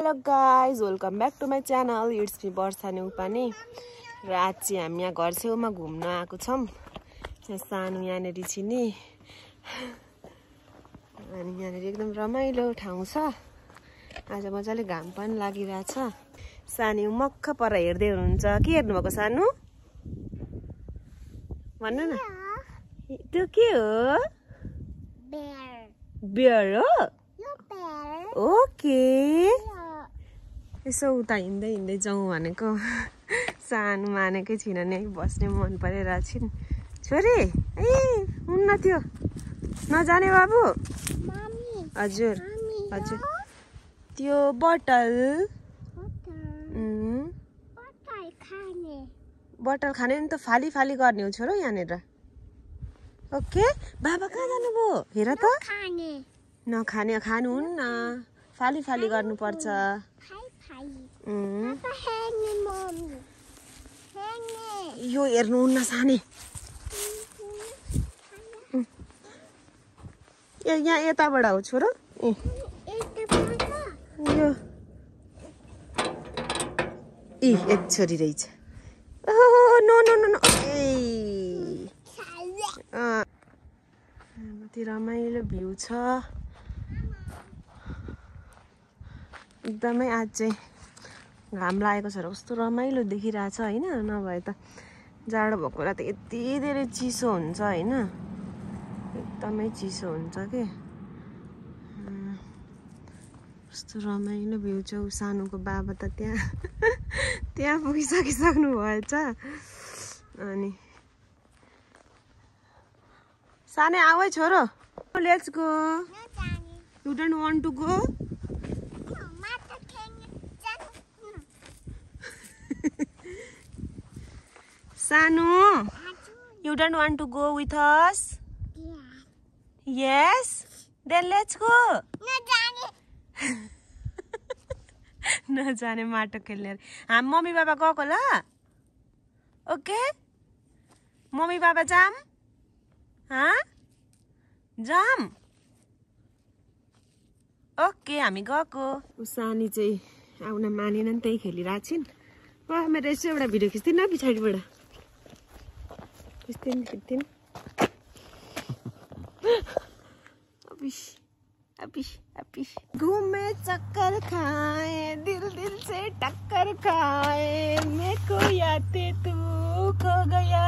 Hello guys, welcome back to my channel. It's me Barsa Neupane. र आज चाहिँ हामी यहाँ घर छेउमा घुम्न आएको छौं। यहाँ सानो यहाँनेरि छ नि। अनि यहाँनेरि एकदम रमाइलो ठाउँ छ। आज मजाले घाम पनि लागिरहेछ। सानो मक्ख पर हेर्दै हुनुहुन्छ। के हेर्नु भएको सानो? भन्नु न। त्यो के हो? Bear. Bear हो? Bear. ओके। यसो उता हिँड्दै हिँड्दै जाउँ भनेको। सानो मानेकै छिन नि बस्ने मन परेर छिन्। छोरी, ए हुन्न त्यो। नजाने बाबु? Mommy. हजुर। Mommy. हजुर। त्यो बटल। Bottle खाने. बटल खाने नि त फाली फाली गर्ने हो छोरो यहाँनेर। ओके, बाबा कहाँ जानुभयो? हेर त। खाने. नखाने खानु हुन्न। फाली फाली गर्नुपर्छ। Hi. Papa hanging mommy. Hanging. यो हेर्नु हुन्न साने। यहाँ यताबाट हो छोरो। यो एक छोरी रहेछ। ओहो नो नो नो नो। ए कति रमाइलो भ्यू छ। एकदमै आज चाहिँ घाम लागेको छ र कस्तो रमाइलो देखिरहेछ हैन। नभए त जाडो भएको बेला त यति धेरै चिसो हुन्छ हैन। एकदमै चिसो हुन्छ के। कस्तो रमाइलो भ्यू छ। सानोको बाबा त त्यहाँ पुगिसकिसक्नु भएछ। अनि सानै आऊ है छोरो। Let's go. You don't want to go? Sanu, you don't want to go with us? Yes? Then let's go. नजाने माटो खेल्ने। हामी मम्मी बाबा गएको ल? ओके? मम्मी बाबा जाम? जाम? ओके हामी गएको। सानी चाहिँ आउन मानेनन् त्यही खेलिरहेछिन्। मेरो यसो एउटा भिडियो खिच्दिन न पछाडिबाट। खिच्दिन। अपिश घूमे चक्कर खाए दिल से टक्कर खाए मैं खोया ते तू खो गया।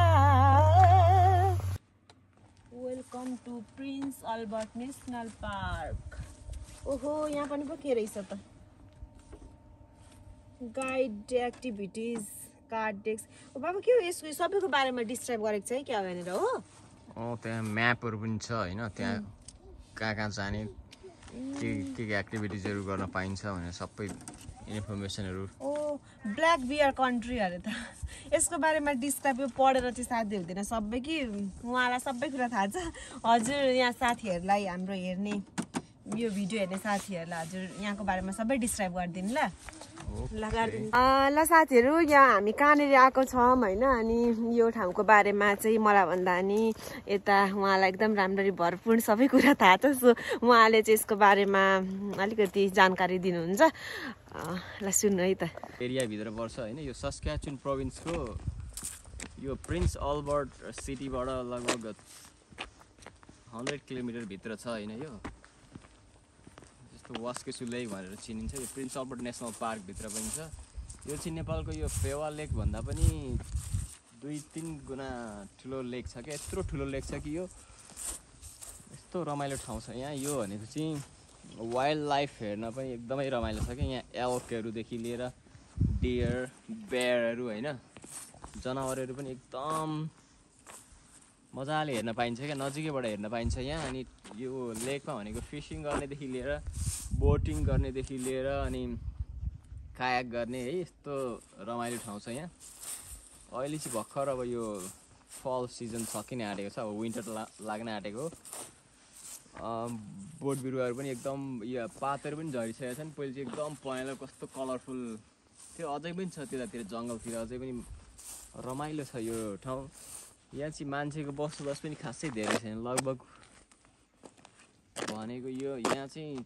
Welcome to Prince Albert National Park. ओहो यहाँ पनि पो के रहेछ त। Guide activities card desk. ओ बाबा के हो यसको सबैको बारेमा डिस्क्राइब गरेको छ है क्या भनेर हो? त्यहाँ म्यापहरु पनि छ हैन। त्यहाँ कहाँ जाने के एक्टिभिटिजहरु गर्न पाइन्छ भनेर सबै इन्फर्मेसनहरु। ओ ब्ल्याक बियर कन्ट्री अरे त। यसको बारेमा डिस्क्राइब पढेर चाहिँ साध्य हुँदैन सबै कि उहाँलाई सबै कुरा थाहा छ। हजुर यहाँ साथीहरुलाई हाम्रो हेर्ने यो भिडियो हेर्ने साथीहरुलाई हजुर यहाँको बारेमा सबै डिस्क्राइब गरिदिनु ल। ल साथीहरु यहाँ हामी कहाँनेरि आएको छौँ हैन। अनि यो ठाउँको बारेमा चाहिँ मलाई भन्दा नि यता उहाँलाई एकदम राम्ररी भरपूर्ण सबै कुरा थाहा छ। सो उहाँले चाहिँ यसको बारेमा अलिकति जानकारी दिनुहुन्छ। ल सुन्नु है त। एरिया भित्र पर्छ हैन। यो सस्क्याचुन प्रोभिन्सको यो प्रिन्स अल्बर्ट सिटीबाट लगभग 100 किलोमिटर भित्र छ हैन। यो वास्केसु लेक भनेर चिनिन्छ। यो प्रिन्स अल्बर्ट नेशनल पार्क भित्र पनि छ। यो चाहिँ नेपालको यो फेवा लेक भन्दा पनि 2-3 गुना ठुलो लेक छ के। यत्रो ठुलो लेक छ कि यो यस्तो रमाइलो ठाउँ छ यहाँ। यो भनेको चाहिँ वाइल्ड लाइफ हेर्न पनि एकदमै रमाइलो छ कि। यहाँ एल्कहरुदेखि लिएर डियर बेयरहरु हैन जनावरहरु पनि एकदम मजाले हेर्न पाइन्छ क्या। नजिकैबाट हेर्न पाइन्छ यहाँ। अनि यो लेकमा भनेको फिशिङ गर्नेदेखि लिएर बोटिङ गर्नेदेखि लिएर अनि कायाक गर्ने है यस्तो रमाइलो ठाउँ छ यहाँ। अहिले चाहिँ भर्खर अब यो फल सिजन सकिन आँटेको छ। अब विन्टर लाग्न आँटेको। बोट बिरुवाहरू पनि एकदम यो पातहरू पनि झरिसकेका छन्। पहिले चाहिँ एकदम पहेँलो कस्तो कलरफुल थियो। अझै पनि छ त्यतातिर जङ्गलतिर अझै पनि रमाइलो छ यो ठाउँ। यहाँ चाहिँ मान्छेको बसोबास पनि खासै धेरै छैन। लगभग भनेको यो यहाँ चाहिँ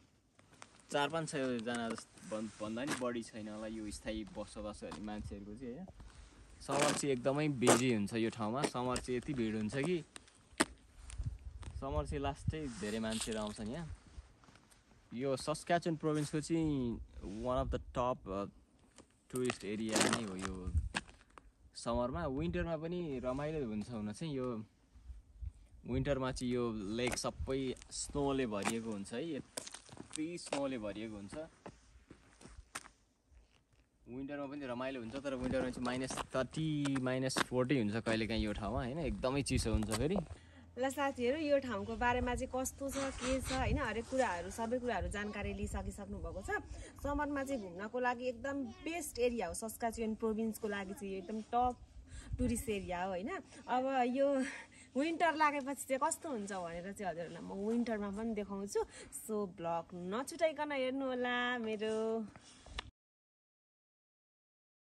4-5 जना भन्दा नि बढी छैन होला यो स्थायी बसोबास गर्ने मान्छेहरूको चाहिँ होइन। समर चाहिँ एकदमै बिजी हुन्छ यो ठाउँमा। समर चाहिँ यति भिड हुन्छ कि समर चाहिँ लास्टै धेरै मान्छेहरू आउँछन् यहाँ। यो सस्काचुन प्रोभिन्सको चाहिँ one of the top tourist area नै हो यो समरमा। विन्टरमा पनि रमाइलो हुन्छ हुन चाहिँ। यो विन्टरमा चाहिँ यो लेक सबै स्नोले भरिएको हुन्छ है, यति स्नोले भरिएको हुन्छ। विन्टरमा पनि रमाइलो हुन्छ, तर विन्टरमा चाहिँ -30 -40 हुन्छ कहिलेकाहीँ यो ठाउँमा होइन, एकदमै चिसो हुन्छ फेरि। ल साथीहरू, यो ठाउँको बारेमा चाहिँ कस्तो छ के छ होइन हरेक कुराहरू सबै कुराहरू जानकारी लिइसकिसक्नु भएको छ। समरमा चाहिँ घुम्नको लागि एकदम बेस्ट एरिया हो सस्काचुन प्रोभिन्सको लागि चाहिँ एकदम टप टुरिस्ट एरिया हो होइन। अब यो विन्टर लागेपछि चाहिँ कस्तो हुन्छ भनेर चाहिँ हजुरहरूलाई म विन्टरमा पनि देखाउँछु। सो ब्लग नछुटाइकन हेर्नु होला मेरो।